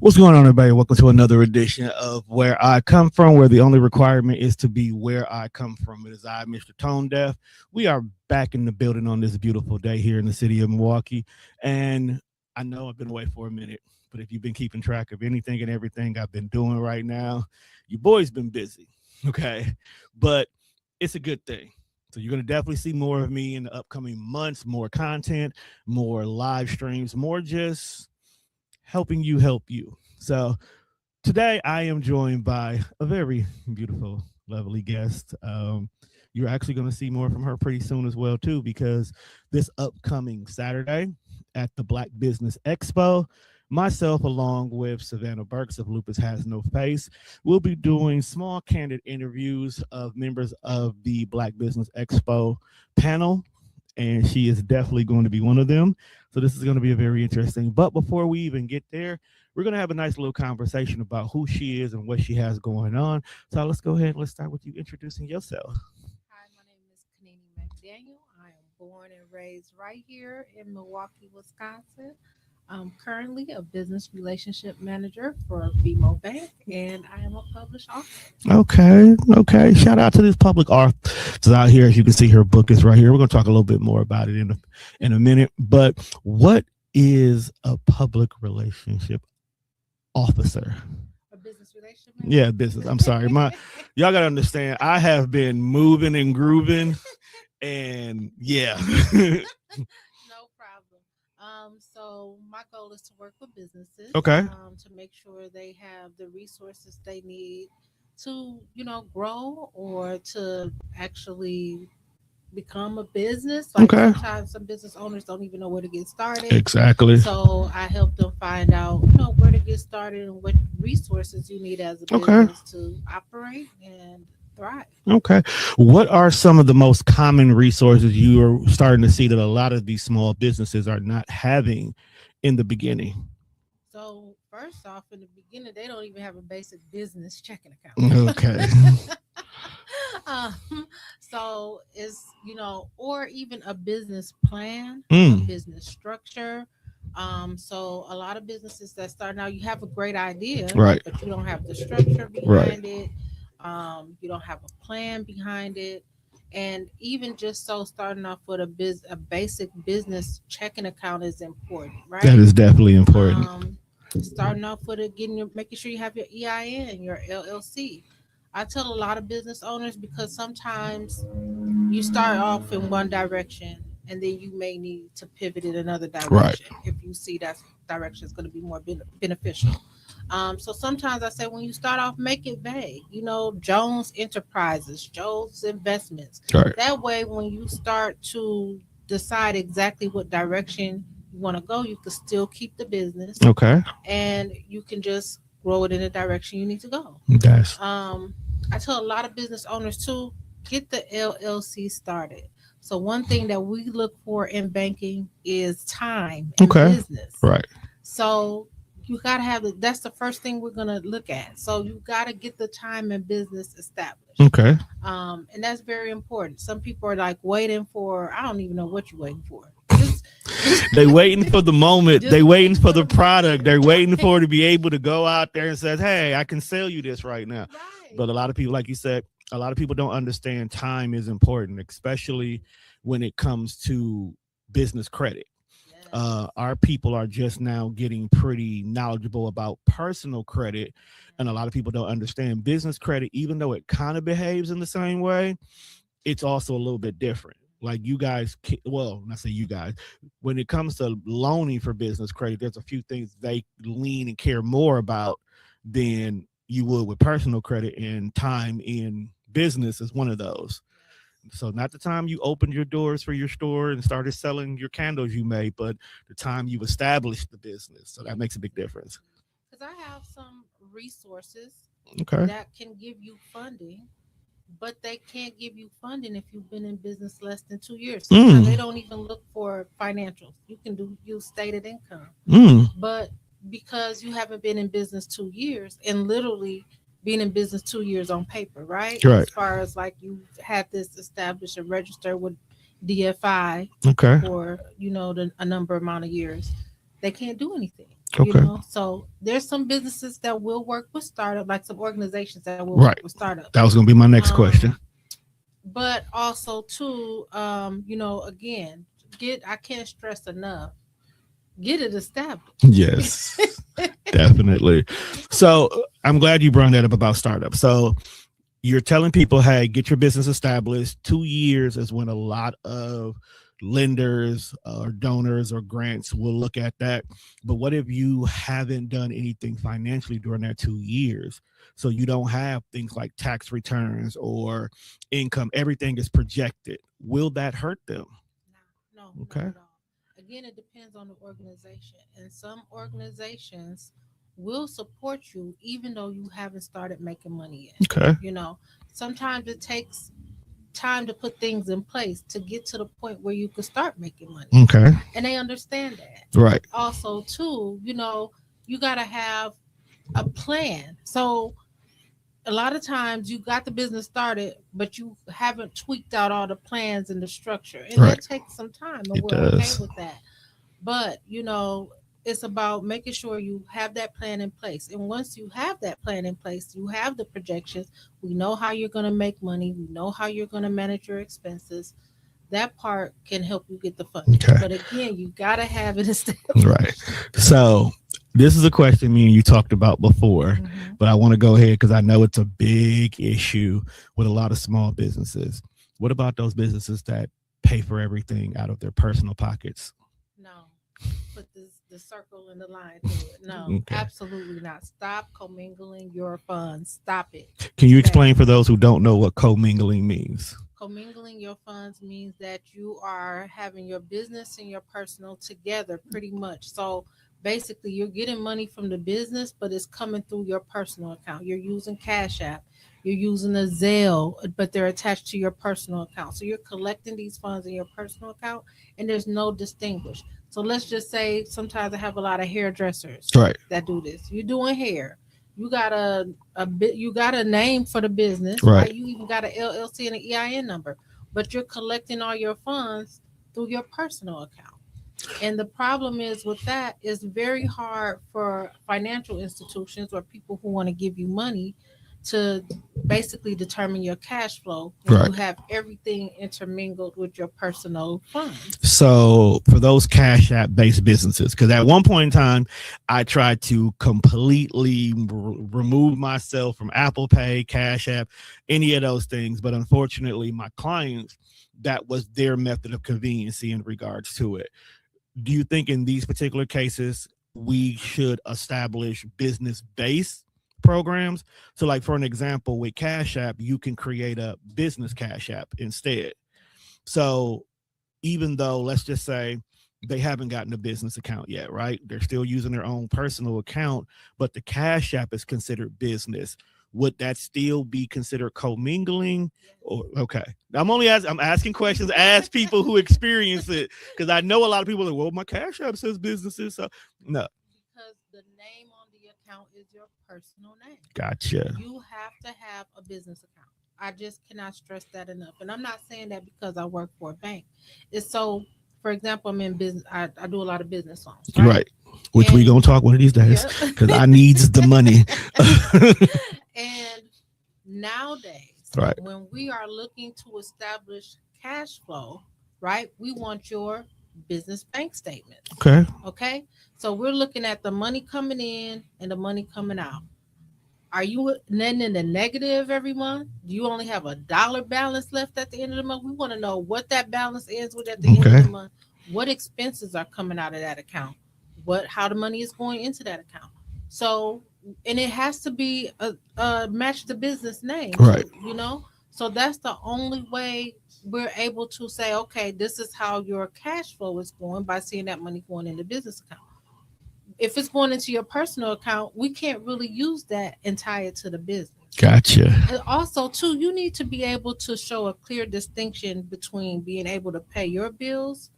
What's going on, everybody? Welcome to another edition of Where I Come From, where the only requirement is to be where I come from. It is I, Mr. Tone Deaf. We are back in the building on this beautiful day here in the city of Milwaukee. And I know I've been away for a minute, but if you've been keeping track of anything and everything I've been doing right now, your boy's been busy, okay? But it's a good thing. So you're going to definitely see more of me in the upcoming months, more content, more live streams, more just helping you help you. So today I am joined by a very beautiful, lovely guest. You're actually going to see more from her pretty soon as well, too, because this upcoming Saturday at the Black Business Expo, myself, along with Savannah Burks of Lupus Has No Face, will be doing small candid interviews of members of the Black Business Expo panel, and she is definitely going to be one of them. So this is going to be a very interesting. But before we even get there, we're going to have a nice little conversation about who she is and what she has going on. So let's go ahead and let's start with you introducing yourself. Hi, my name is Kanini McDaniels. I am born and raised right here in Milwaukee, Wisconsin. I'm currently a business relationship manager for BMO Bank, and I am a published author. Okay. Shout out to this public authors out here. As you can see, her book is right here. We're going to talk a little bit more about it in a minute. But what is a public relationship officer? A business relationship manager? Yeah, business. I'm sorry. Y'all got to understand, I have been moving and grooving, and yeah. No problem. So my goal is to work with businesses, Okay. to make sure they have the resources they need to, grow or to actually become a business. Like Okay. sometimes some business owners don't even know where to get started. Exactly. So I help them find out, where to get started and what resources you need as a Okay. business to operate and thrive. Okay. What are some of the most common resources you are starting to see that a lot of these small businesses are not having in the beginning? So first off, in the beginning, they don't even have a basic business checking account. Okay. um, so it's or even a business plan, a Mm, business structure. So a lot of businesses that start now, you have a great idea, right. but you don't have the structure Right. behind it. You don't have a plan behind it. And even just so starting off with a basic business checking account is important, That right? is definitely important. Starting off with it, making sure you have your EIN, your LLC. I tell a lot of business owners because sometimes you start off in one direction and then you may need to pivot in another Right. direction if you see that direction is going to be more beneficial. So sometimes I say when you start off, make it vague. Jones Enterprises, Jones Investments. Right. That way, when you start to decide exactly what direction you want to go, you can still keep the business Okay. and you can just grow it in the direction you need to go. That's Um, I tell a lot of business owners too, get the LLC started. So one thing that we look for in banking is time in okay. business. Right. So you gotta have that's the first thing we're gonna look at. So you gotta get the time in business established. Okay. And that's very important. Some people are like waiting for, I don't even know what you're waiting for. Just They waiting for the moment. just They waiting wait for for the the moment. product. They're waiting for it to be able to go out there and says, "Hey, I can sell you this right now." Right. But a lot of people, like you said, a lot of people don't understand time is important, especially when it comes to business credit. Yes. Our people are just now getting pretty knowledgeable about personal credit, and a lot of people don't understand business credit, even though it kind of behaves in the same way. It's also a little bit different. Like you guys, well, not say you guys, when it comes to loaning for business credit, there's a few things they lean and care more about than you would with personal credit, and time in business is one of those. So not the time you opened your doors for your store and started selling your candles you made, but the time you established the business. So that makes a big difference. Because I have some resources Okay. that can give you funding, but they can't give you funding if you've been in business less than 2 years. Sometimes they Mm. don't even look for financials. You can use stated income, Mm. but because you haven't been in business 2 years and literally being in business 2 years on paper, right? Right. As far as like you had this established and registered with DFI Okay. for a number amount of years, they can't do anything. You Okay. know, so there's some businesses that will work with startup, like some organizations that will work Right. with startups. That was going to be my next question. Um, but also too, you know, again, I can't stress enough, get it established. Yes, definitely. So I'm glad you brought that up about startups. So you're telling people, hey, get your business established. 2 years is when a lot of lenders or donors or grants will look at that. But what if you haven't done anything financially during that 2 years? So you don't have things like tax returns or income. Everything is projected. Will that hurt them? No, not Okay. at all. Again, it depends on the organization. And some organizations will support you even though you haven't started making money yet. Okay. You know, sometimes it takes time to put things in place to get to the point where you can start making money. Okay. And they understand that. Right. Also, too, you know, you got to have a plan. So, a lot of times you got the business started, but you haven't tweaked out all the plans and the structure. And Right. that takes some time, and It we're okay does. with that. But, you know, it's about making sure you have that plan in place. And once you have that plan in place, you have the projections. We know how you're going to make money. We know how you're going to manage your expenses. That part can help you get the funding. Okay. But again, you got to have it Right. established. So this is a question me and you talked about before, Mhm. but I want to go ahead because I know it's a big issue with a lot of small businesses. What about those businesses that pay for everything out of their personal pockets? No, put the circle and the line through it. No, Okay. absolutely not. Stop commingling your funds. Stop it. Can It's you bad. explain for those who don't know what commingling means? Commingling your funds means that you are having your business and your personal together pretty much. So basically, you're getting money from the business, but it's coming through your personal account. You're using Cash App, you're using a Zelle, but they're attached to your personal account. So you're collecting these funds in your personal account, and there's no distinguish. So let's just say sometimes I have a lot of hairdressers Right. that do this. You're doing hair. You got a bit, you got a name for the business, Right. right? You even got an LLC and an EIN number, but you're collecting all your funds through your personal account. And the problem is with that is very hard for financial institutions or people who want to give you money to basically determine your cash flow when you Right. have everything intermingled with your personal funds. So for those Cash App based businesses, because at one point in time, I tried to completely remove myself from Apple Pay, Cash App, any of those things. But unfortunately, my clients, that was their method of conveniency in regards to it. Do you think in these particular cases, we should establish business based programs? So, like for an example, with Cash App, you can create a business Cash App instead. So even though let's just say they haven't gotten a business account yet, right? They're still using their own personal account, but the Cash App is considered business. Would that still be considered commingling? Or okay, I'm asking questions. Ask people who experience it because I know a lot of people are like, well, my Cash App says businesses, so no. Because the name on the account is your personal name. Gotcha. You have to have a business account. I just cannot stress that enough. And I'm not saying that because I work for a bank. It's so, for example, I'm in business. I do a lot of business loans, right? Right. Which we And gonna talk one of these days yeah. because I needs the money. And nowadays, Right. when we are looking to establish cash flow, right, we want your business bank statements. Okay. Okay. So we're looking at the money coming in and the money coming out. Are you then in the negative every month? Do you only have $1 balance left at the end of the month? We want to know what that balance ends with at the end of Okay. the month. What expenses are coming out of that account? What how the money is going into that account? So and it has to be match the business name Right. too, you know? So that's the only way we're able to say, okay, this is how your cash flow is going by seeing that money going in the business account. If it's going into your personal account, we can't really use that and tie it to the business. Gotcha. And also, too, you need to be able to show a clear distinction between being able to pay your bills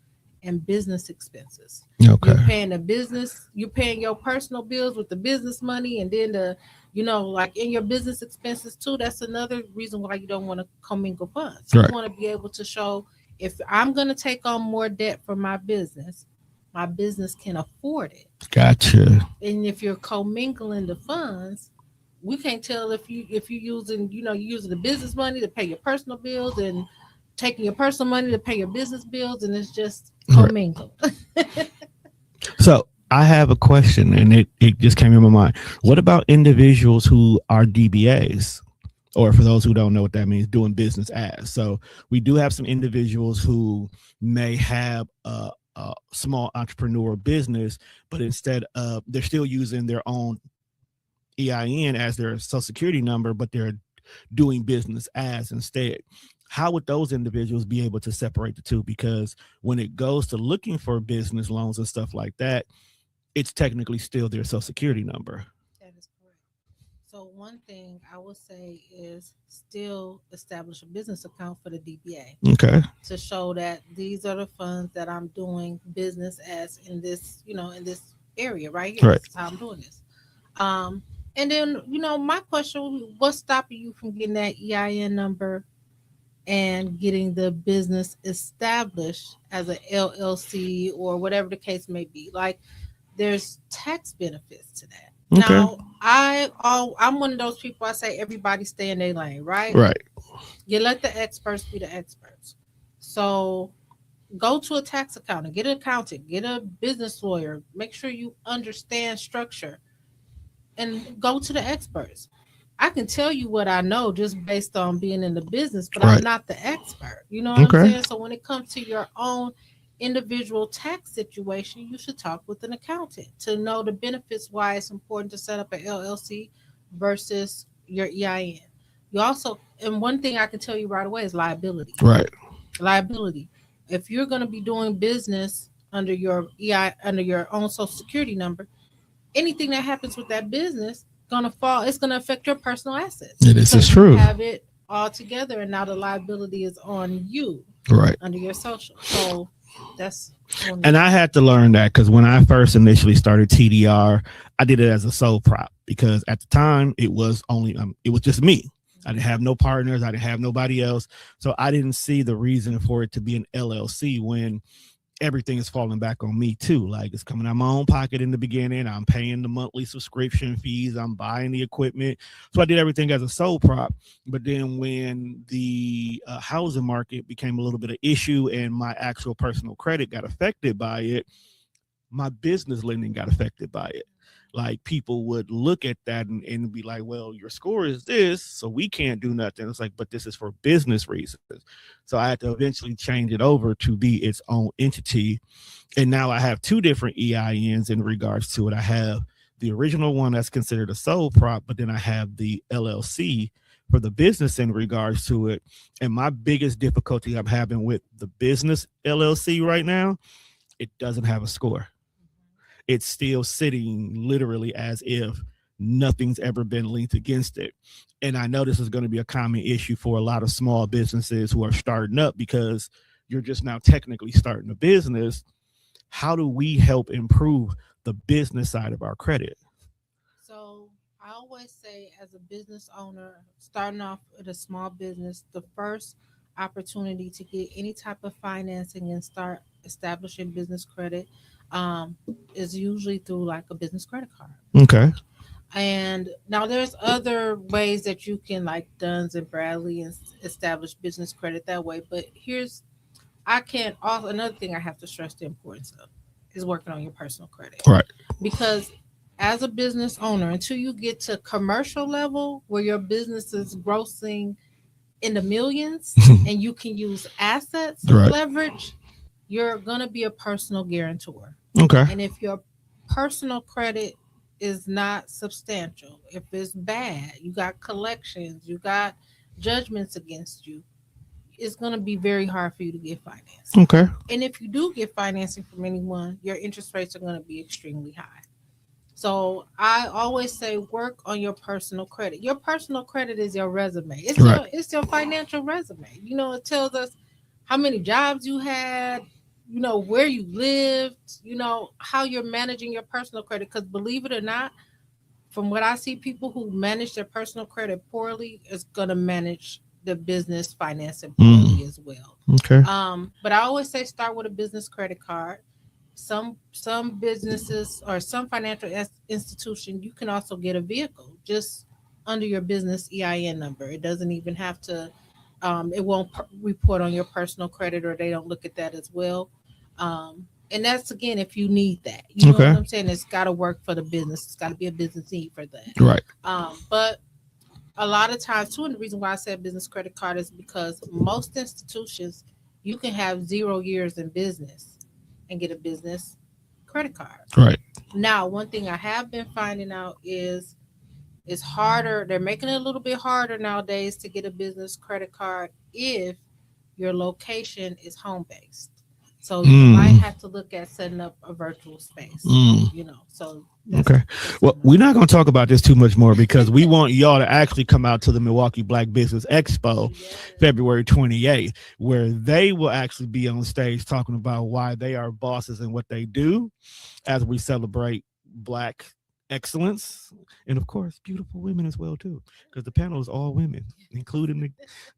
and business expenses. Okay. You're paying the business, you're paying your personal bills with the business money, and then like in your business expenses too. That's another reason why you don't want to commingle funds. You Right. want to be able to show if I'm going to take on more debt for my business, my business can afford it. Gotcha. And if you're commingling the funds, we can't tell if you using, you using the business money to pay your personal bills and taking your personal money to pay your business bills, and it's just Right. commingled. So I have a question, and it just came in my mind. What about individuals who are DBAs? Or for those who don't know what that means, doing business as. So we do have some individuals who may have a small entrepreneur business, but instead of, they're still using their own EIN as their social security number, but they're doing business as instead. How would those individuals be able to separate the two? Because when it goes to looking for business loans and stuff like that, it's technically still their social security number. That is correct. So one thing I would say is still establish a business account for the DBA Okay. to show that these are the funds that I'm doing business as in this, in this area right here. Right. This is how I'm doing this. Um, and then, my question, what's stopping you from getting that EIN number and getting the business established as a LLC or whatever the case may be? Like, there's tax benefits to that. Okay. Now, I'm one of those people. I say everybody stay in their lane, right? Right. You let the experts be the experts. So go to a tax accountant, get an accountant, get a business lawyer. Make sure you understand structure and go to the experts. I can tell you what I know just based on being in the business, but Right. I'm not the expert. You know what I'm Okay. saying? So when it comes to your own individual tax situation, you should talk with an accountant to know the benefits, why it's important to set up an LLC versus your EIN. You also, and one thing I can tell you right away is liability. Right. Liability. If you're going to be doing business under your under your own social security number, anything that happens with that business gonna fall. It's gonna affect your personal assets. This is because true. You have it all together, and now the liability is on you Right. under your social. So that's And I had to learn that because when I first initially started TDR, I did it as a sole prop because at the time it was only it was just me. I didn't have no partners. I didn't have nobody else. So I didn't see the reason for it to be an LLC when everything is falling back on me too. Like it's coming out of my own pocket in the beginning. I'm paying the monthly subscription fees. I'm buying the equipment. So I did everything as a sole prop. But then when the housing market became a little bit of issue and my actual personal credit got affected by it, my business lending got affected by it. Like people would look at that and be like, well, your score is this, so we can't do nothing. It's like, but this is for business reasons. So I had to eventually change it over to be its own entity. And now I have two different EINs in regards to it. I have the original one that's considered a sole prop, but then I have the LLC for the business in regards to it. And my biggest difficulty I'm having with the business LLC right now, it doesn't have a score. It's still sitting literally as if nothing's ever been linked against it. And I know this is going to be a common issue for a lot of small businesses who are starting up because you're just now technically starting a business. How do we help improve the business side of our credit? So I always say, as a business owner, starting off with a small business, the first opportunity to get any type of financing and start establishing business credit is usually through like a business credit card. Okay. And now there's other ways that you can like Duns and Bradley and establish business credit that way. But I can't also, another thing I have to stress the importance of is working on your personal credit. Right. Because as a business owner, until you get to commercial level where your business is grossing in the millions and you can use assets Right. leverage, you're going to be a personal guarantor. Okay. And if your personal credit is not substantial, if it's bad, you got collections, you got judgments against you, it's going to be very hard for you to get financing. Okay. And if you do get financing from anyone, your interest rates are going to be extremely high. So I always say work on your personal credit. Your personal credit is your resume. It's your financial resume. It tells us how many jobs you had, where you lived, how you're managing your personal credit. Because believe it or not, from what I see, people who manage their personal credit poorly is going to manage the business financing poorly as well. Okay. But I always say start with a business credit card. Some businesses or some financial institution, you can also get a vehicle just under your business EIN number. It doesn't even have to. It won't report on your personal credit, or they don't look at that as well. And that's again if you need that. You know what Okay. I'm saying? It's got to work for the business. It's got to be a business need for that. Right. But a lot of times too, and the reason why I said business credit card is because most institutions you can have 0 years in business and get a business credit card. Right. Now, one thing I have been finding out is it's harder. They're making it a little bit harder nowadays to get a business credit card if your location is home based. So you might Mm. have to look at setting up a virtual space, Mm. So that's Okay. that's Well, another we're not going to talk about this too much more because we want y'all to actually come out to the Milwaukee Black Business Expo yes. February 28th, where they will actually be on stage talking about why they are bosses and what they do as we celebrate Black excellence and of course beautiful women as well too, because the panel is all women including the,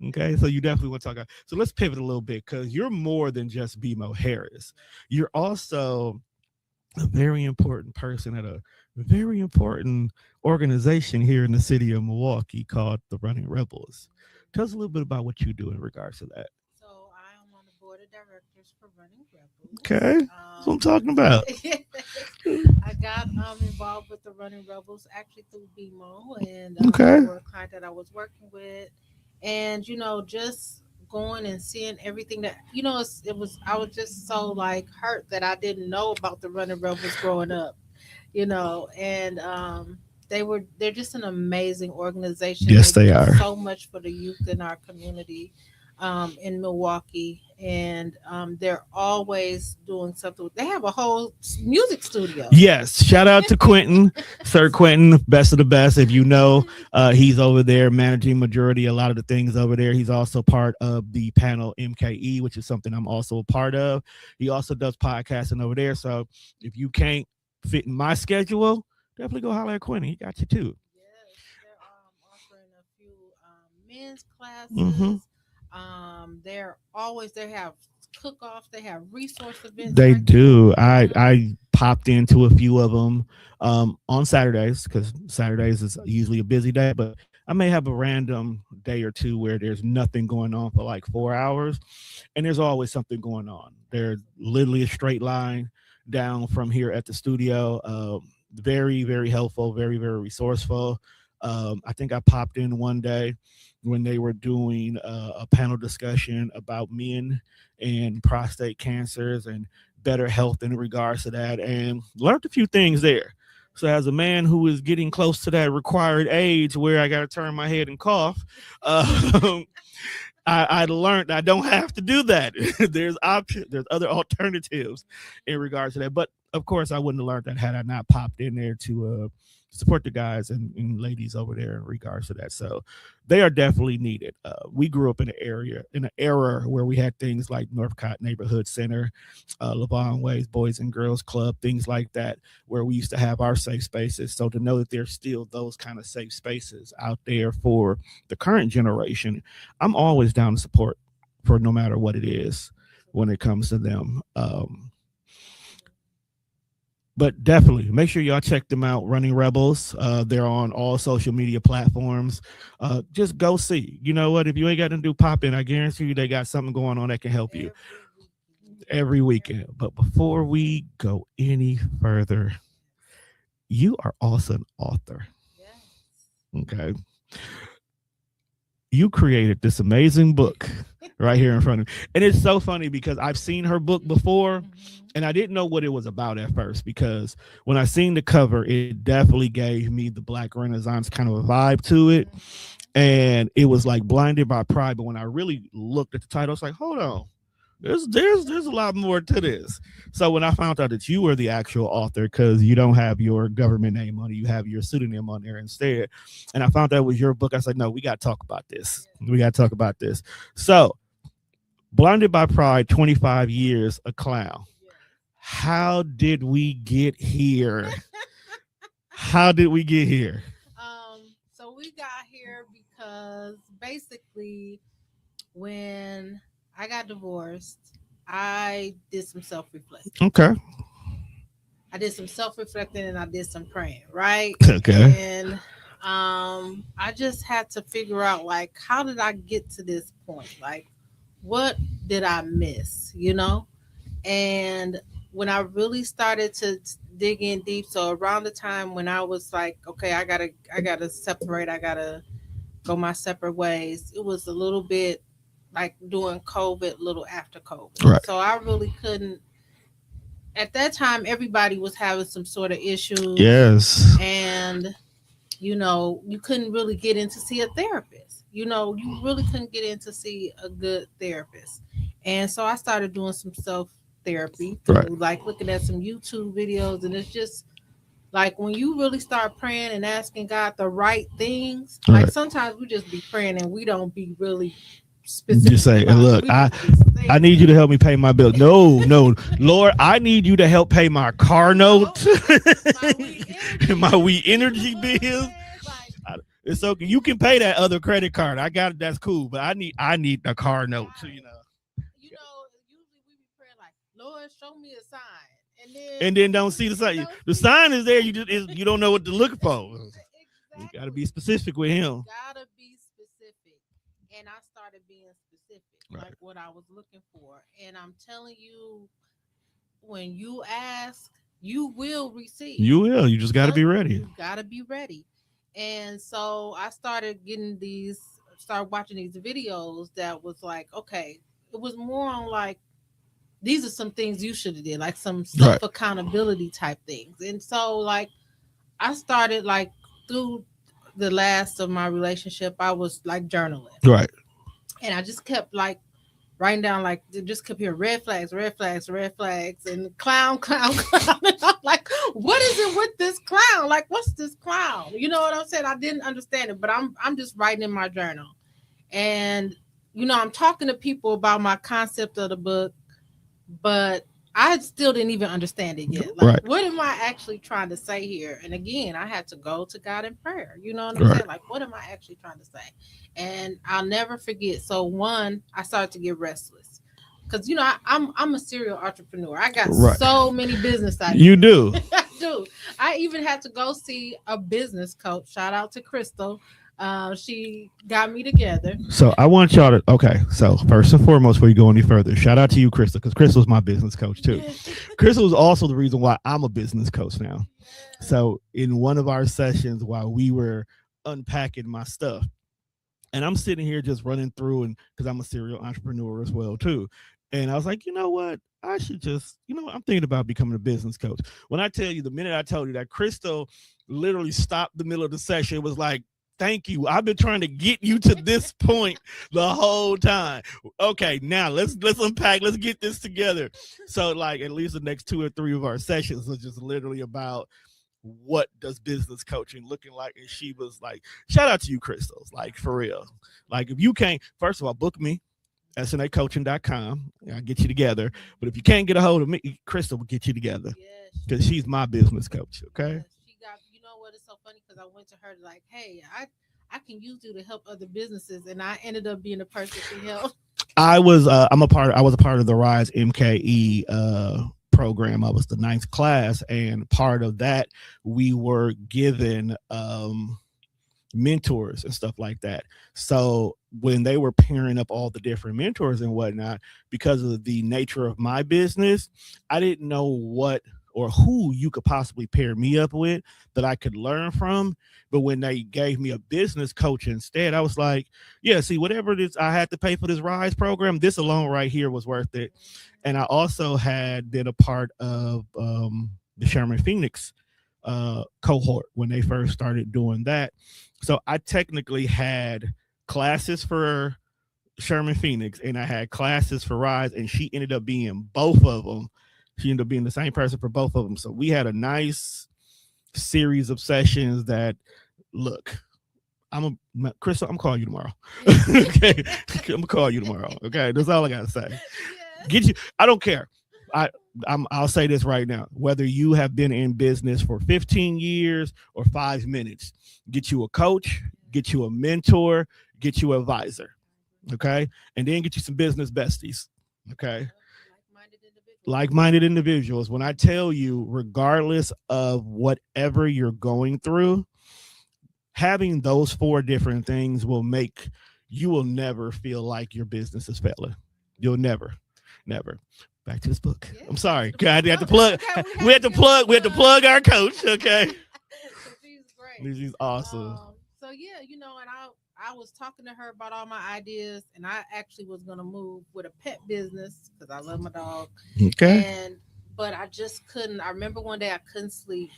okay, so you definitely want to talk about. So let's pivot a little bit because you're more than just BMO Harris. You're also a very important person at a very important organization here in the city of Milwaukee called the Running Rebels. Tell us a little bit about what you do in regards to that. So I am on the board of directors for Running Rebels. Okay, that's what I'm talking about. I got involved with the Running Rebels actually through BMO, and they Okay. were a client that I was working with, and just going and seeing everything that it was. I was just so like hurt that I didn't know about the Running Rebels growing up, and they're just an amazing organization. Yes, They they do are. so much for the youth in our community, in Milwaukee, and they're always doing something. They have a whole music studio. Yes, shout out to Quentin, Sir Quentin, best of the best. If you know, he's over there managing majority a lot of the things over there. He's also part of the panel MKE, which is something I'm also a part of. He also does podcasting over there. So if you can't fit in my schedule, definitely go holler at Quentin. He got you too. Yes, they're offering a few men's Mm-hmm. classes. They have cook-offs. They have resource events They right there on do. the I popped into a few of them on Saturdays because Saturdays is usually a busy day, but I may have a random day or two where there's nothing going on for like 4 hours, and there's always something going on. There's literally a straight line down from here at the studio. Very, very helpful, very, very resourceful. I think I popped in one day when they were doing a panel discussion about men and prostate cancers and better health in regards to that, and learned a few things there. So, as a man who is getting close to that required age where I got to turn my head and cough, um, I learned I don't have to do that. There's options, there's other alternatives in regards to that. But of course, I wouldn't have learned that had I not popped in there to support the guys and ladies over there in regards to that. So they are definitely needed. We grew up in an era where we had things like Northcott Neighborhood Center, Levon Ways Boys and Girls Club, things like that, where we used to have our safe spaces. So to know that there's still those kind of safe spaces out there for the current generation, I'm always down to support for no matter what it is when it comes to them. But definitely make sure y'all check them out. Running Rebels. They're on all social media platforms. Just go see. You know what? If you ain't got to do pop in, I guarantee you they got something going on that can help you every weekend. But before we go any further, you are also an author. Yes. Okay. You created this amazing book right here in front of me. And it's so funny because I've seen her book before and I didn't know what it was about at first because when I seen the cover, it definitely gave me the Black Renaissance kind of a vibe to it. And it was like Blinded by Pride. But when I really looked at the title, it's like, hold on. There's a lot more to this. So when I found out that you were the actual author, because you don't have your government name on it, you have your pseudonym on there instead. And I found that was your book. I said, no, we got to talk about this. We got to talk about this. So Blinded by Pride, 25 years a clown. How did we get here? How did we get here? So we got here because basically when I got divorced, I did some self reflection. Okay. I did some self-reflecting and I did some praying, right? Okay. And I just had to figure out like how did I get to this point? Like what did I miss, you know? And when I really started to dig in deep, so around the time when I was like, okay, I gotta separate, I gotta go my separate ways, it was a little bit like doing COVID, little after COVID. Right. So I really couldn't at that time everybody was having some sort of issues Yes. and you couldn't really get in to see a therapist. You really couldn't get in to see a good therapist. And so I started doing some self therapy Right. through like looking at some YouTube videos. And it's just like when you really start praying and asking God the right things, like Right. sometimes we just be praying and we don't be really Just specific say, about it. look, We I just be I saying need you to stuff. help me pay my bill. No, no, Lord, I need you to help pay my car note, My we and energy. my we You know energy what I'm bills. saying? Like It's okay. You can pay that other credit card. I got it. That's cool. But I need the car note too. right. Usually we be praying like, Lord, show me a sign. And then And then don't see the you sign. don't The see sign is there. You don't know what to look for. You got to be exactly. specific with You him. gotta be specific. And I started being specific, Right. like what I was looking for. And I'm telling you, when you ask, you will receive. You will. You just got to Just be ready. you gotta be ready. And so I started started watching these videos that was like, okay, it was more on like these are some things you should have did, like some Right. self accountability type things. And so like I started like through the last of my relationship, I was like journaling. Right. And I just kept like writing down like just kept hearing red flags, red flags, red flags, and clown, clown, clown. And I'm like, what is it with this clown? Like, what's this clown? You know what I'm saying? I didn't understand it, but I'm just writing in my journal. And I'm talking to people about my concept of the book, but I still didn't even understand it yet. Like, Right. what am I actually trying to say here? And again, I had to go to God in prayer. You know what I'm Right. saying? Like, what am I actually trying to say? And I'll never forget. So one, I started to get restless because I'm a serial entrepreneur. I got Right. so many business You ideas. do. I do. I even had to go see a business coach. Shout out to Crystal. She got me together. So I want y'all to okay. So first and foremost, before you go any further, shout out to you, Crystal, because Crystal's my business coach too. Crystal is also the reason why I'm a business coach now. Yeah. So in one of our sessions, while we were unpacking my stuff, and I'm sitting here just running through, and because I'm a serial entrepreneur as well too, and I was like, you know what? I should just, I'm thinking about becoming a business coach. When I tell you, the minute I told you that, Crystal literally stopped the middle of the session, was like, thank you. I've been trying to get you to this point the whole time. Okay, now let's unpack. Let's get this together. So like at least the next 2 or 3 of our sessions was just literally about what does business coaching looking like, and she was like, shout out to you, Crystals, like for real. Like if you can't, first of all, book me snacoaching.com. I'll get you together. But if you can't get a hold of me, Crystal will get you together Yes, because she's my business coach. Okay. yes, she got. You know what? It's so funny because I went to her like, "Hey, I can use you to help other businesses," and I ended up being the person she helped. I was a part of the Rise MKE program. I was the ninth class, and part of that we were given mentors and stuff like that. So when they were pairing up all the different mentors and whatnot, because of the nature of my business, I didn't know what or who you could possibly pair me up with that I could learn from. But when they gave me a business coach instead, I was like, yeah, see, whatever it is I had to pay for this Rise program, this alone right here was worth it. And I also had been a part of the Sherman Phoenix cohort when they first started doing that. So I technically had classes for Sherman Phoenix and I had classes for Rise, and she ended up being both of them. She ended up being the same person for both of them. So we had a nice series of sessions that look. Crystal, I'm calling you tomorrow. Okay. I'm gonna call you tomorrow. Okay. That's all I gotta say. Get you. I don't care. I I'll say this right now. Whether you have been in business for 15 years or 5 minutes, get you a coach, get you a mentor, get you an advisor. Okay. And then get you some business besties. Okay. Like-minded individuals. like-minded individuals, when I tell you, regardless of whatever you're going through, having those four different things will make you will never feel like your business is failing. You'll never. Back to this book. Yeah, I'm sorry. the God, book. we had to plug. Okay, We had to plug. We had to plug our coach. Okay. She's great. She's awesome. So yeah, and I was talking to her about all my ideas, and I actually was gonna move with a pet business because I love my dog, Okay. but I just couldn't. I remember one day I couldn't sleep,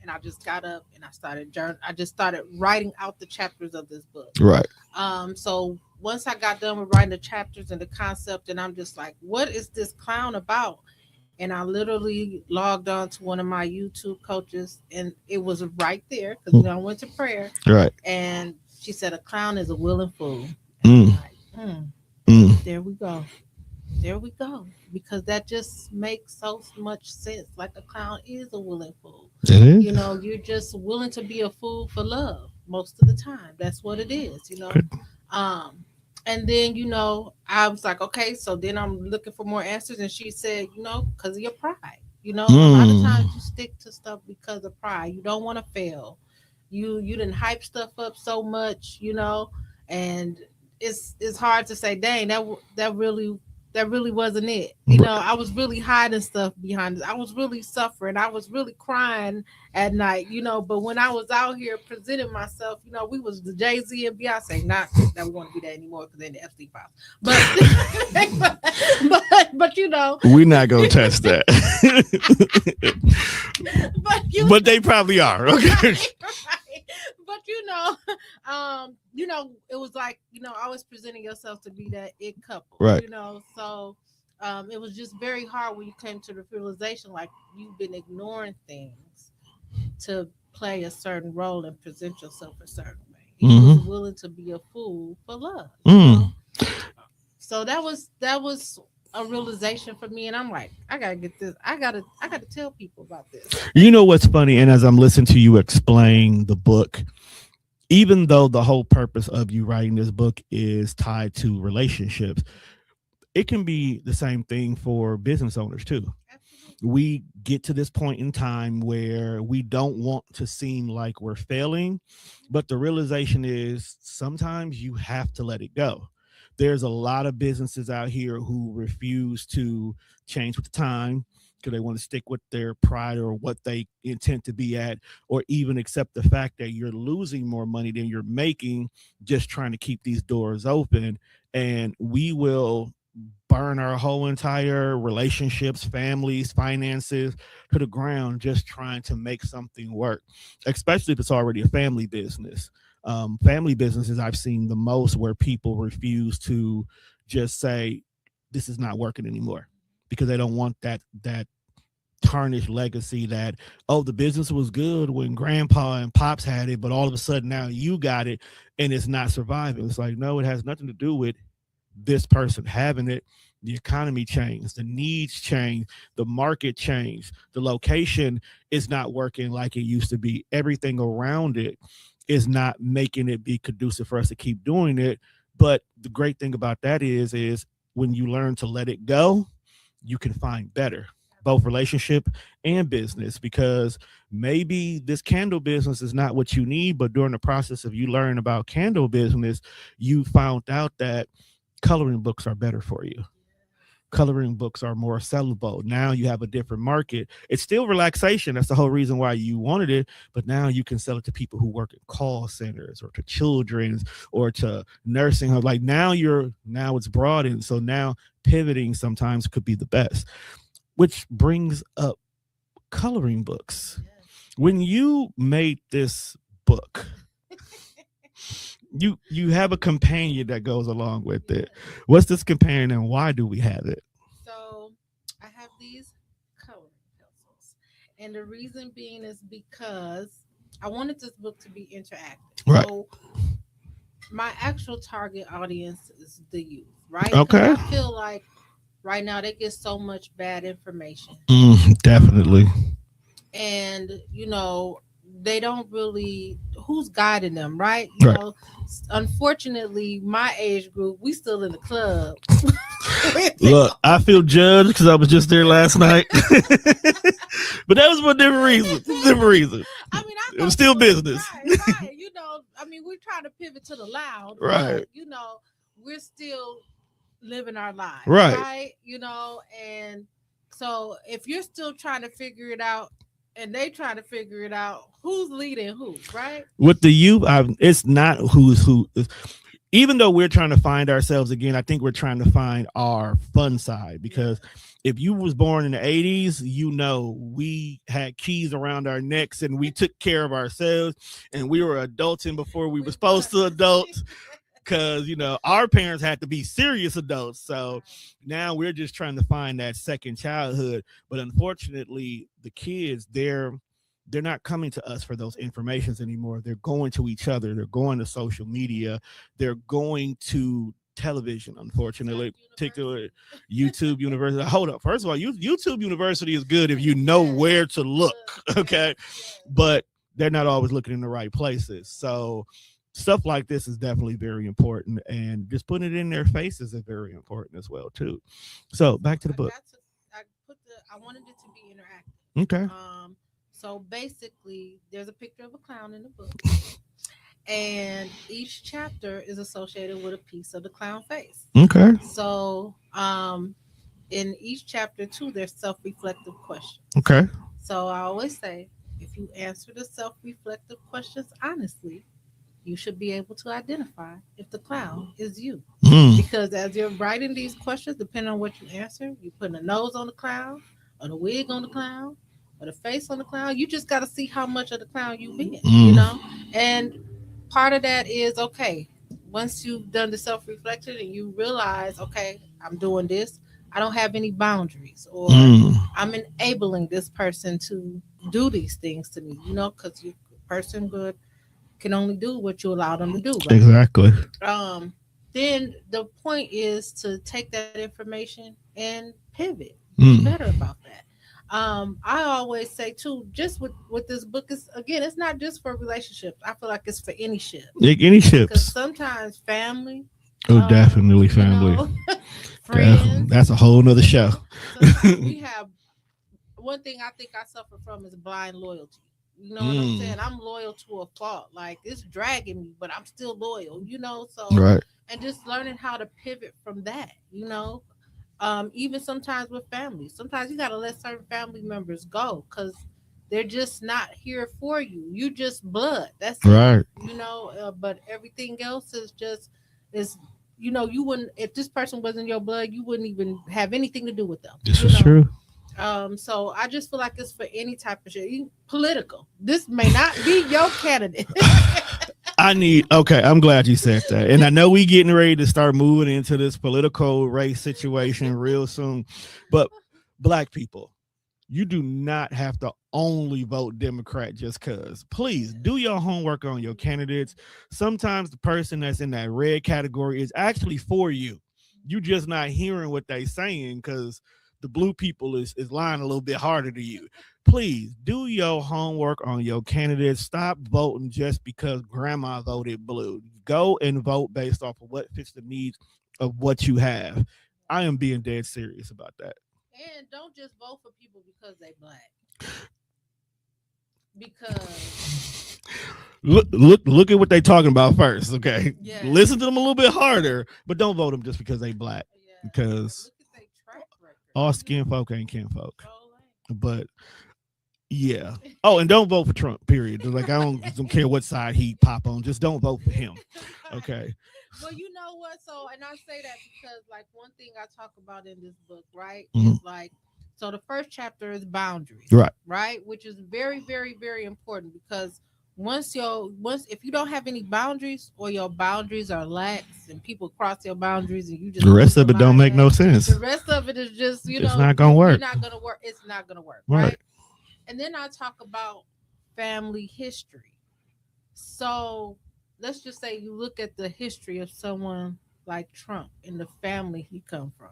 and I just got up and I just started writing out the chapters of this book. Right. So once I got done with writing the chapters and the concept, and I'm just like, what is this clown about? And I literally logged on to one of my YouTube coaches, and it was right there because I went to prayer. Right. And she said, "A clown is a willing fool." Mm. Like, Mm. there we go. There we go. Because that just makes so much sense. Like a clown is a willing fool. It is. You're just willing to be a fool for love most of the time. That's what it is. Good. And then, I was like, okay, so then I'm looking for more answers. And she said, because of your pride. A lot of times you stick to stuff because of pride. You don't want to fail. You didn't hype stuff up so much, and it's hard to say, dang, that really wasn't it. I was really hiding stuff behind it. I was really suffering. I was really crying at night, but when I was out here presenting myself, we was the Jay-Z and Beyonce. Not that we want to be that anymore because they're in the FD files. But we're not gonna test that. but they probably are. Okay. But it was like, always presenting yourself to be that it couple, right? So it was just very hard when you came to the realization, like, you've been ignoring things to play a certain role and present yourself a certain way. You was willing to be a fool for love. So that was a realization for me, and I'm like, I gotta get this. I gotta tell people about this. You know what's funny? And as I'm listening to you explain the book, even though the whole purpose of you writing this book is tied to relationships, it can be the same thing for business owners too. Absolutely. We get to this point in time where we don't want to seem like we're failing, but the realization is sometimes you have to let it go. There's a lot of businesses out here who refuse to change with the time because they want to stick with their pride or what they intend to be at, or even accept the fact that you're losing more money than you're making just trying to keep these doors open. And we will burn our whole entire relationships, families, finances to the ground just trying to make something work, especially if it's already a family business. Family businesses I've seen the most where people refuse to just say this is not working anymore because they don't want that tarnished legacy that, oh, the business was good when grandpa and pops had it, but all of a sudden now you got it and it's not surviving. It's like, no, it has nothing to do with this person having it. The economy changed, the needs changed, the market changed, the location is not working like it used to be. Everything around it is not making it be conducive for us to keep doing it. But the great thing about that is when you learn to let it go, you can find better, both relationship and business, because maybe this candle business is not what you need, but during the process of you learning about candle business, you found out that coloring books are better for you. Coloring books are more sellable. Now you have a different market. It's still relaxation. That's the whole reason why you wanted it. But now you can sell it to people who work in call centers or to children's or to nursing homes. Like now it's broadened. So now pivoting sometimes could be the best, which brings up coloring books. When you made this book, you have a companion that goes along with it. What's this companion and why do we have it? So I have these coloring pencils, and the reason being is because I wanted this book to be interactive. Right. So my actual target audience is the youth, right? Okay. I feel like right now they get so much bad information. Definitely. And they don't really, who's guiding them, right? Right. Unfortunately, my age group, we still in the club. Look, I feel judged because I was just there last night, but that was for a different reason. Different reason. I mean, I It was go still through it. business. Right. I mean, we're trying to pivot to the loud, Right. but we're still living our lives, Right. right? And so if you're still trying to figure it out and they trying to figure it out, who's leading who, right? With the youth, it's not who's who. Even though we're trying to find ourselves again, I think we're trying to find our fun side, because if you was born in the 80s, we had keys around our necks and we took care of ourselves and we were adulting before we were supposed to adult, because our parents had to be serious adults. So now we're just trying to find that second childhood. But unfortunately, the kids, they're not coming to us for those informations anymore. They're going to each other. They're going to social media. They're going to television, unfortunately, particularly YouTube University. Hold up. First of all, YouTube University is good if you know where to look, okay? But they're not always looking in the right places. So stuff like this is definitely very important, and just putting it in their faces is very important as well, too. So back to the book. I wanted it to be interactive. Okay. So basically, there's a picture of a clown in the book, and each chapter is associated with a piece of the clown face. Okay. So, in each chapter too, there's self-reflective questions. Okay. So I always say, if you answer the self-reflective questions honestly, you should be able to identify if the clown is you. Because as you're writing these questions, depending on what you answer, you put a nose on the clown, or the wig on the clown, or the face on the clown. You just got to see how much of the clown you've been, And part of that is, okay, once you've done the self-reflection and you realize, okay, I'm doing this, I don't have any boundaries, or I'm enabling this person to do these things to me, because your person good can only do what you allow them to do. Right? Exactly. Then the point is to take that information and pivot. Be better about that. I always say too, just with this book is, again, it's not just for relationships. I feel like it's for any ship. Any ships. Because sometimes family. Oh, definitely family. Friends. That's a whole nother show. We have one thing I think I suffer from is blind loyalty. You know what I'm saying? I'm loyal to a fault. Like, it's dragging me, but I'm still loyal, So right. And just learning how to pivot from that, even sometimes with family. Sometimes you gotta let certain family members go because they're just not here for you. You just blood. That's right. It. But everything else is you wouldn't, if this person wasn't your blood, you wouldn't even have anything to do with them. This is true. So I just feel like it's for any type of shit. Political. This may not be your candidate. I'm glad you said that. And I know we getting ready to start moving into this political race situation real soon. But Black people, you do not have to only vote Democrat just because. Please do your homework on your candidates. Sometimes the person that's in that red category is actually for you. You just not hearing what they saying because the blue people is lying a little bit harder to you. Please do your homework on your candidates. Stop voting just because grandma voted blue. Go and vote based off of what fits the needs of what you have. I am being dead serious about that. And don't just vote for people because they Black. Because look at what they talking about first, okay? Yeah. Listen to them a little bit harder, but don't vote them just because they Black. Yeah. Because all skin folk ain't kin folk. But yeah. Oh, and don't vote for Trump, period. Like, I don't care what side he pop on. Just don't vote for him. Okay. Well, you know what? So, and I say that because, like, one thing I talk about in this book, right, is like, so the first chapter is boundaries. Right. Which is very, very, very important because once if you don't have any boundaries or your boundaries are lax and people cross your boundaries and you just, the rest of it don't make no sense. The rest of it is just, it's not gonna work. It's not gonna work. Right. And then I talk about family history. So let's just say you look at the history of someone like Trump and the family he come from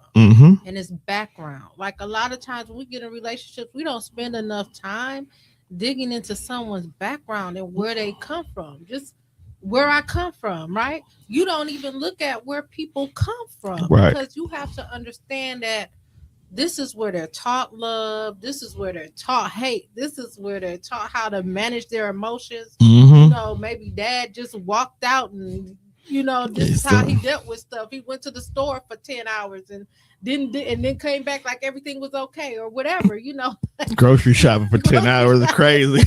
and his background. Like, a lot of times when we get in relationships, we don't spend enough time digging into someone's background and where they come from. Just where I come from, right? You don't even look at where people come from Right. because you have to understand that this is where they're taught love. This is where they're taught hate. This is where they're taught how to manage their emotions. Mm-hmm. Maybe dad just walked out and this is It's how he dealt with stuff. He went to the store for 10 hours and and then came back like everything was okay or whatever. grocery shopping for 10 Grocery hours is shop. crazy.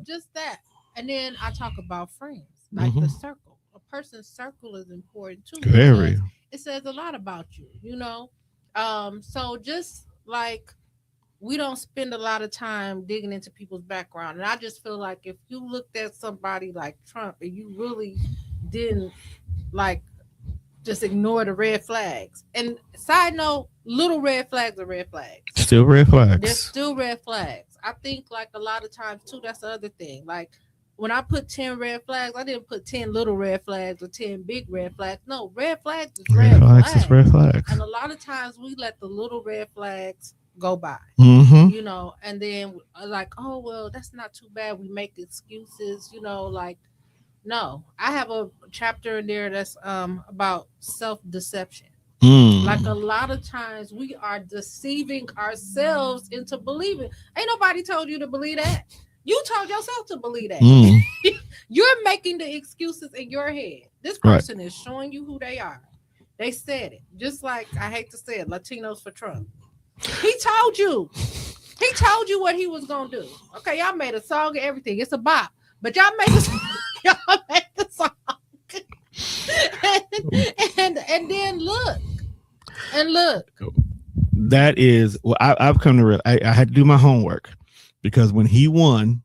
Just that. And then I talk about friends, like Hmm. the circle. A person's circle is important too Very. because it says a lot about you. So just like we don't spend a lot of time digging into people's background. And I just feel like if you looked at somebody like Trump and you really didn't like just ignore the red flags. And side note, little red flags are red flags. Still red They're flags. still red flags. I think like a lot of times too, that's the other thing. Like when I put 10 red flags, I didn't put 10 little red flags or 10 big red flags. No, red flags is Red red flags is red flags. flags. And a lot of times we let the little red flags go by. Mm-hmm. And then like, oh well, that's not too bad. We make excuses, like no. I have a chapter in there that's about self-deception. Like a Mm. lot of times we are deceiving ourselves into believing. Ain't nobody told you to believe that. You told yourself to believe that. Mm. You're making the excuses in your head. This Right. person is showing you who they are. They said it. Just like I hate to say it, Latinos for Trump. He told you. He told you what he was gonna do. Okay, y'all made a song and everything. It's a bop. But y'all made the y'all made the song. and then look. That is, well, I've come to realize I had to do my homework because when he won,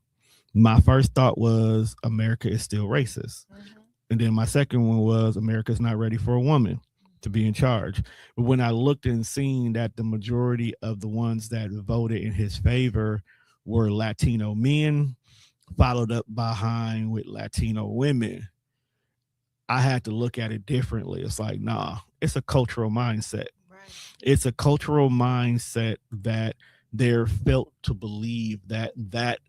my first thought was America is still racist. Mhm. And then my second one was America's not ready for a woman to be in charge. But when I looked and seen that the majority of the ones that voted in his favor were Latino men, followed up behind with Latino women, I had to look at it differently. It's like, nah, it's a cultural mindset. Right. It's a cultural mindset that they're felt to believe that that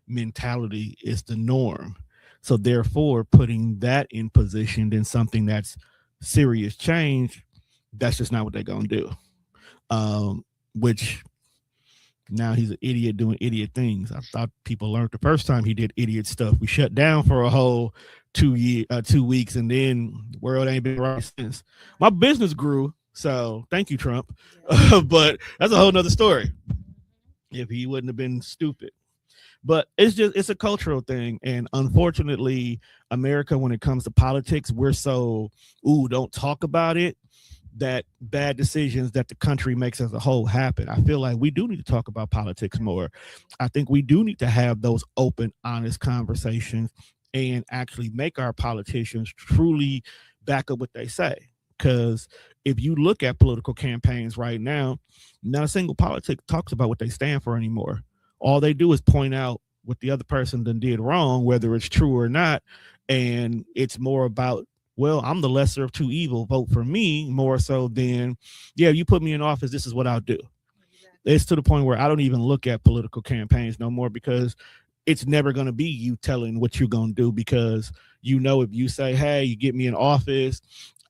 mentality is the norm. So therefore, putting that in position, then something that's serious change, that's just not what they're gonna do. Which now he's an idiot doing idiot things. I thought people learned the first time he did idiot stuff. We shut down for a whole 2 weeks, and then the world ain't been right since. My business grew, so thank you, Trump. Yeah. But that's a whole nother story. If he wouldn't have been stupid. But it's a cultural thing, and unfortunately, America, when it comes to politics, we're so don't talk about it, that bad decisions that the country makes as a whole happen. I feel like we do need to talk about politics more. I think we do need to have those open, honest conversations and actually make our politicians truly back up what they say. Because if you look at political campaigns right now, not a single politic talks about what they stand for anymore. All they do is point out what the other person done did wrong, whether it's true or not. And it's more about, well, I'm the lesser of two evil. Vote for me, more so than, yeah, you put me in office, this is what I'll do. Exactly. It's to the point where I don't even look at political campaigns no more because it's never going to be you telling what you're going to do, because if you say, hey, you get me in office,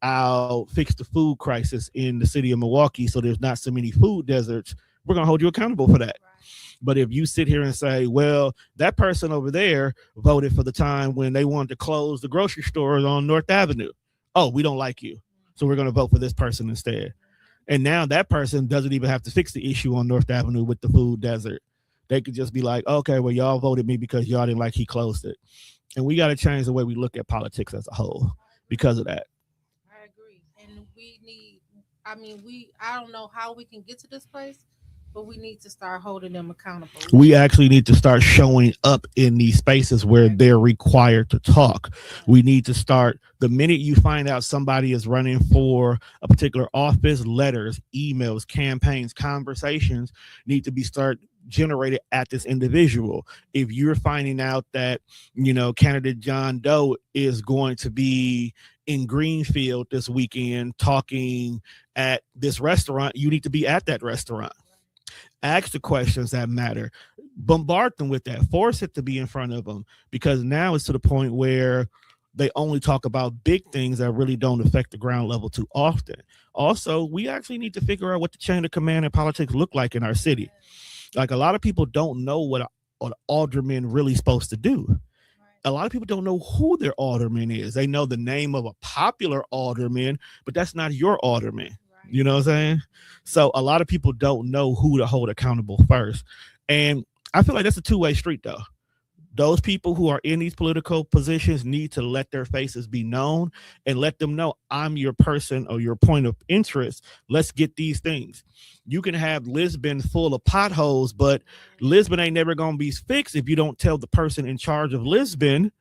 I'll fix the food crisis in the city of Milwaukee so there's not so many food deserts. We're going to hold you accountable for that. Right. But if you sit here and say, well, that person over there voted for the time when they wanted to close the grocery stores on North Avenue. Oh, we don't like you. So we're going to vote for this person instead. And now that person doesn't even have to fix the issue on North Avenue with the food desert. They could just be like, okay, well, y'all voted me because y'all didn't like he closed it. And we got to change the way we look at politics as a whole I agree. because of that. I agree. And we need, I don't know how we can get to this place, but we need to start holding them accountable. We actually need to start showing up in these spaces where they're required to talk. We need to start the minute you find out somebody is running for a particular office, letters, emails, campaigns, conversations need to be start generated at this individual. If you're finding out that, candidate John Doe is going to be in Greenfield this weekend talking at this restaurant, you need to be at that restaurant. Ask the questions that matter. Bombard them with that. Force it to be in front of them, because now it's to the point where they only talk about big things that really don't affect the ground level too often. Also, we actually need to figure out what the chain of command and politics look like in our city. Like, a lot of people don't know what an alderman really supposed to do. A lot of people don't know who their alderman is. They know the name of a popular alderman, but that's not your alderman. You know what I'm saying? So a lot of people don't know who to hold accountable first. And I feel like that's a two-way street, though. Those people who are in these political positions need to let their faces be known and let them know, I'm your person or your point of interest. Let's get these things. You can have Lisbon full of potholes, but Lisbon ain't never going to be fixed if you don't tell the person in charge of Lisbon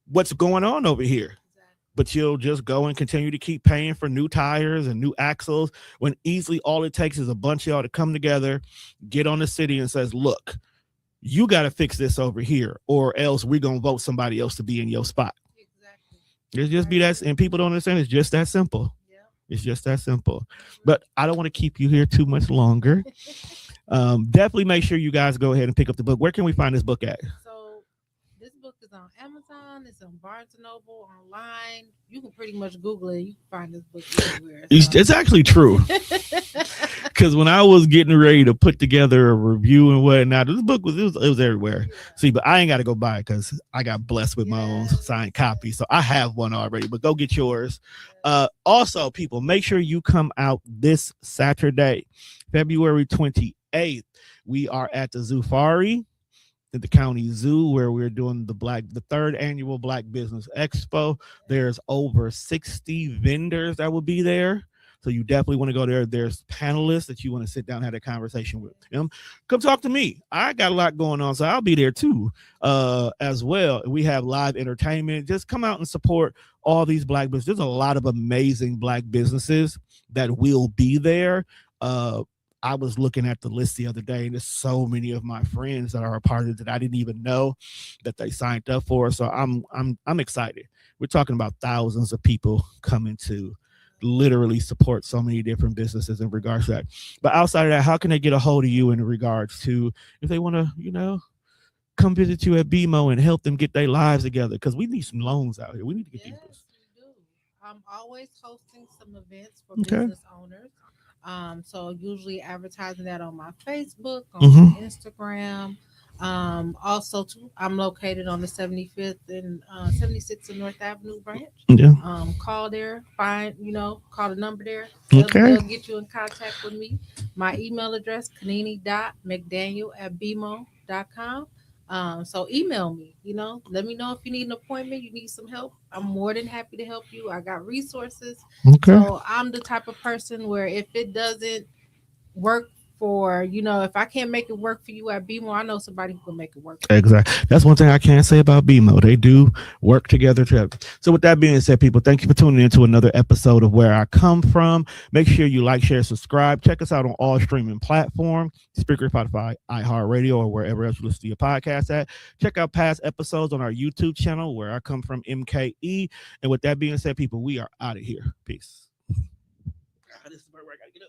what's going on over here. But you'll just go and continue to keep paying for new tires and new axles, when easily all it takes is a bunch of y'all to come together, get on the city and says, look, you got to fix this over here, or else we're going to vote somebody else to be in your spot. Exactly. It's just be that, and people don't understand. It's just that simple. Yeah. It's just that simple. But I don't want to keep you here too much longer. Definitely make sure you guys go ahead and pick up the book. Where can we find this book at? So this book is on Amazon. It's on Barnes & Noble, online. You can pretty much Google it. You can find this book everywhere. So. It's actually true. Because when I was getting ready to put together a review and whatnot, this book was everywhere. See, but I ain't got to go buy it because I got blessed with my own signed copy. So I have one already, but go get yours. Also, people, make sure you come out this Saturday, February 28th. We are at the Zufari at the county zoo, where we're doing the third annual Black Business Expo. There's over 60 vendors that will be there. So you definitely want to go there. There's panelists that you want to sit down and have a conversation with them. Come talk to me. I got a lot going on, so I'll be there too, as well. We have live entertainment. Just come out and support all these Black businesses. There's a lot of amazing Black businesses that will be there. I was looking at the list the other day, and there's so many of my friends that are a part of it that I didn't even know that they signed up for. So I'm excited. We're talking about thousands of people coming to literally support so many different businesses in regards to that. But outside of that, how can they get a hold of you in regards to if they want to, come visit you at BMO and help them get their lives together? Because we need some loans out here. We need to get people. We do. I'm always hosting some events for business owners. So usually advertising that on my Facebook, on my Instagram. Also too, I'm located on the 75th and 76th and North Avenue branch. Yeah. Call there, call the number there. They'll get you in contact with me. My email address, kanini.mcdaniel@bmo.com. So email me, let me know if you need an appointment, you need some help. I'm more than happy to help you. I got resources. Okay. So I'm the type of person where if it doesn't work for, if I can't make it work for you at BMO, I know somebody who can make it work. Exactly. That's one thing I can't say about BMO. They do work together. So with that being said, people, thank you for tuning in to another episode of Where I Come From. Make sure you like, share, subscribe. Check us out on all streaming platforms, Spreaker, Spotify, iHeartRadio, or wherever else you listen to your podcast at. Check out past episodes on our YouTube channel, Where I Come From MKE. And with that being said, people, we are out of here. Peace. This is where I gotta get up.